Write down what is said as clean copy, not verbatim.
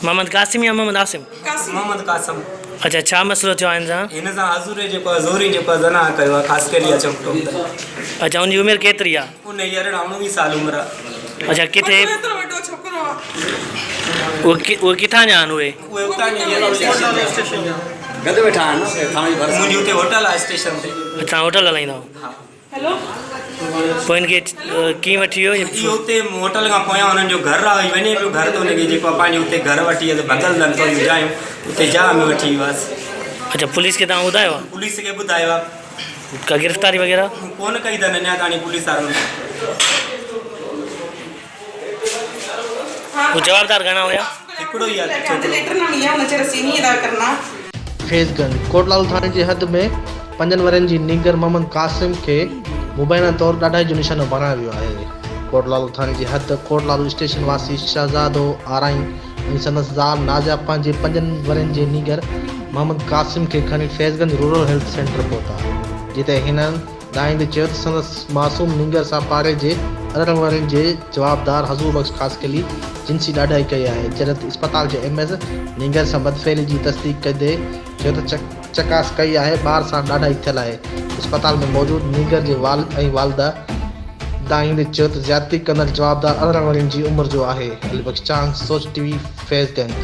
मोहम्मद कासिम या मोहम्मद आसिम? मोहम्मद कासिम। अच्छा, छा मसइलो थियो आहे हिन सां? हिन सां हज़ूर जेको आहे ज़ोरी जेको आहे ज़ना कयो आहे ख़ासि करे इहा चमटो। अच्छा, उनजी उमिरि केतिरी आहे? उन 19 साल उमिरि आहे। अच्छा, किथे उहे किथां जा आहिनि उहे? उहे उतां जी स्टेशन जा गॾु वेठा आहिनि मुंहिंजी हुते होटल आहे स्टेशन ते। अच्छा, होटल हलाईंदा आहियो? हा। पोइ हिनखे कीअं वठी वियो? इहो हुते होटल खां पोयां हुननि जो घरु आहे, वञे पियो घर, त हुनखे जेको आहे पंहिंजे हुते घरु वठी वियो, भॻल अथनि थोरियूं जायूं, हुते जाम में वठी वियोसि। अच्छा, पुलिस खे तव्हां ॿुधायो आहे? पुलिस खे ॿुधायो आहे। का गिरफ़्तारी वग़ैरह कोन कई अथनि अञा ताणी पुलिस वारनि। जवाबदार घणा हुया? हिकिड़ो ई आहे। फैज़गंज कोटलाल थाणे जी हद में 5 वरनि जी नीगर मोहम्मद कासिम खे मुबैना तौर ॾाढाई जो निशानो बणायो वियो आहे। कोटलाल थाणे जी हद कोटलाल स्टेशन वासी शहज़ादो आराइन ऐं संदसि ज़ाल नाज़िया पंहिंजे 5 वरनि जे नीगर मोहम्मद कासिम खे खणी फैज़गंज रूरल हेल्थ सेंटर पहुता, जिते हिननि दाइंदे चयो त संदसि मासूम नीगर सां पाड़े जे 18 वरनि जे जवाबदार हज़ूर बख़्श ख़ासकली जिनसी ॾाढाई कई आहे। जॾहिं इस्पताल जे MS नीगर सां बदफ़ैली जी तस्दीक कंदे चयो त चकास कई आहे ॿार सां ॾाढाई थियल आहे। इस्पताल में मौजूदु नीगर जे वालिद ऐं वालिदा दाइंदे चयो त ज़्यादती कंदड़ जवाबदार 18 वरनि जी उमिरि जो आहे। अली बख़्श चांद, सोच TV, फैज़गंज।